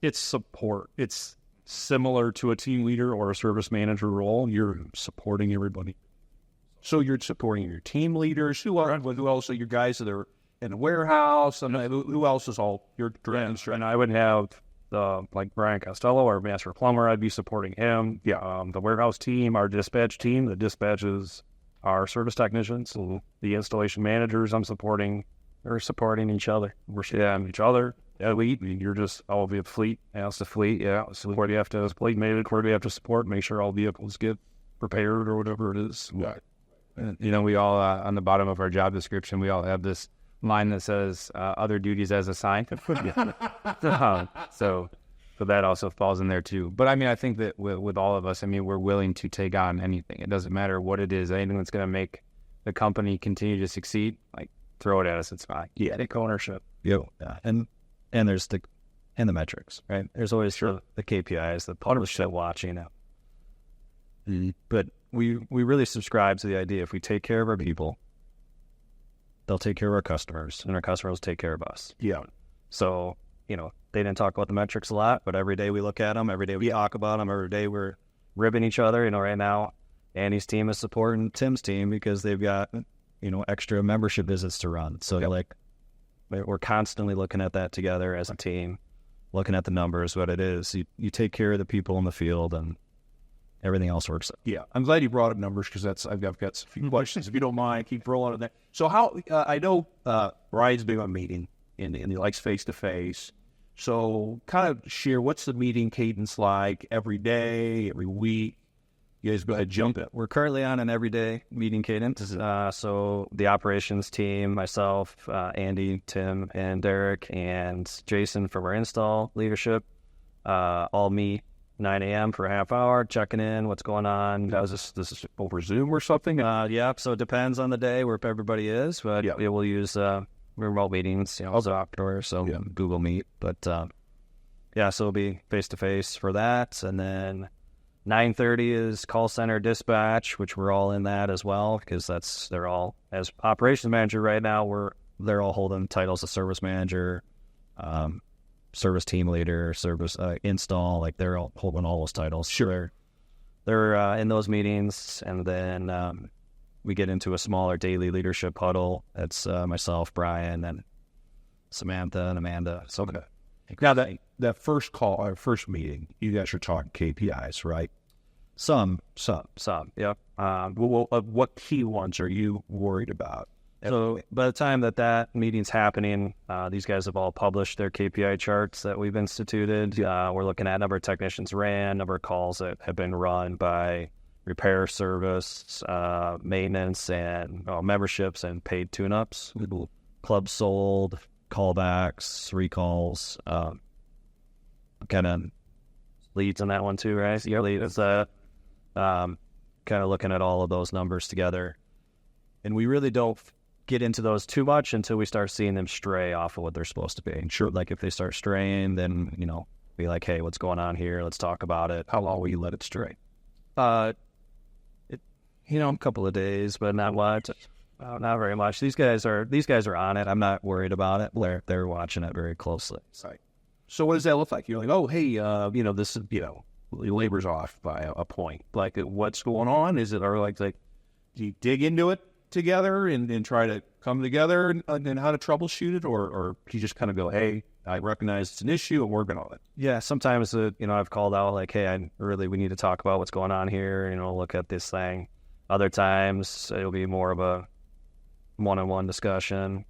it's support. It's similar to a team leader or a service manager role. You're supporting everybody. So you're supporting your team leaders. Who else are your guys that are in the warehouse? And who else is all your direct? And I would have like Brian Costello, our master plumber. I'd be supporting him. Yeah. The warehouse team, our dispatch team. The dispatches, our service technicians, the installation managers. I'm supporting. We're supporting each other. We're supporting each other. Fleet. You're just all the fleet. That's the fleet. Yeah. So where do you have to fleet manage? Where do you have to support? Make sure all vehicles get repaired or whatever it is. Right. You know, we all on the bottom of our job description, we all have this line that says other duties as assigned. So that also falls in there too. But I mean, I think that with all of us, I mean, we're willing to take on anything. It doesn't matter what it is. Anything that's going to make the company continue to succeed, like throw it at us. It's fine. Yeah, take ownership. Yeah, and there's the metrics, right? There's always the KPIs, the published watching it. But we really subscribe to the idea if we take care of our people, they'll take care of our customers, and our customers will take care of us. Yeah. So, you know, they didn't talk about the metrics a lot, but every day we look at them, every day we talk about them, every day we're ribbing each other. You know, right now, Andy's team is supporting Tim's team because they've got, you know, extra membership visits to run. So, like, we're constantly looking at that together as a team, looking at the numbers, what it is. You take care of the people in the field, and everything else works out. Yeah, I'm glad you brought up numbers because I've got a few questions. If you don't mind, keep rolling on that. So how I know Brian's big on meeting and he likes face-to-face. So kind of share, what's the meeting cadence like every day, every week? You guys go ahead, jump in. We're currently on an everyday meeting cadence. So the operations team, myself, Andy, Tim, and Derek, and Jason from our install leadership, all meet 9 a.m. for a half hour, checking in, what's going on. This is over Zoom or something? Yeah, so it depends on the day where everybody is, but we'll use remote meetings, you know, software, so Google Meet. But so it'll be face-to-face for that. And then 9:30 is call center dispatch, which we're all in that as well, because they're all, as operations manager right now, they're all holding titles of service manager, service team leader, service install, like they're all holding all those titles. Sure. They're in those meetings, and then we get into a smaller daily leadership huddle. That's myself, Brian, and Samantha and Amanda. So okay. Now that first call, or first meeting, you guys are talking KPIs, right? Some. Yep. What key ones are you worried about? So by the time that meeting's happening, these guys have all published their KPI charts that we've instituted. We're looking at number of technicians ran, number of calls that have been run by repair service, maintenance, and memberships and paid tune-ups, clubs sold, callbacks, recalls, kind of leads on that one too, right? Yeah, leads. Kind of looking at all of those numbers together. And we really don't get into those too much until we start seeing them stray off of what they're supposed to be. And sure, like if they start straying, then, you know, be like, hey, what's going on here? Let's talk about it. How long will you let it stray? A couple of days, but not much. Not very much. These guys are on it. I'm not worried about it. They're watching it very closely. Right. So what does that look like? You're like, oh, hey, this is, labor's off by a point. Like, what's going on? Is it, or like, do you dig into it together and try to come together and how to troubleshoot it, or you just kind of go, hey, I recognize it's an issue and working on it? Yeah, sometimes I've called out like, hey, we need to talk about what's going on here. Look at this thing. Other times it'll be more of a one-on-one discussion.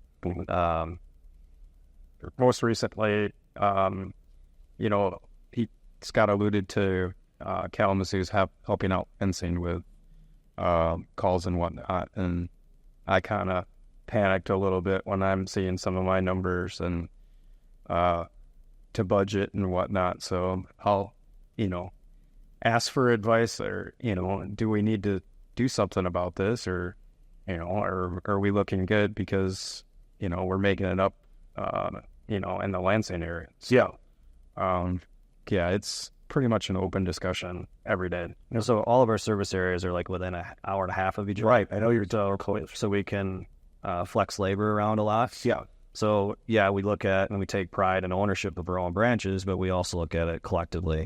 Most recently, Scott alluded to Kalamazoo's helping out fencing with calls and whatnot, and I kind of panicked a little bit when I'm seeing some of my numbers and to budget and whatnot. So I'll, ask for advice, or do we need to do something about this, or are we looking good because we're making it up, in the Lansing area. Yeah, it's pretty much an open discussion every day. So all of our service areas are like within an hour and a half of each other. Right. I know you're so we can flex labor around a lot. Yeah. So, yeah, we look at and we take pride in ownership of our own branches, but we also look at it collectively.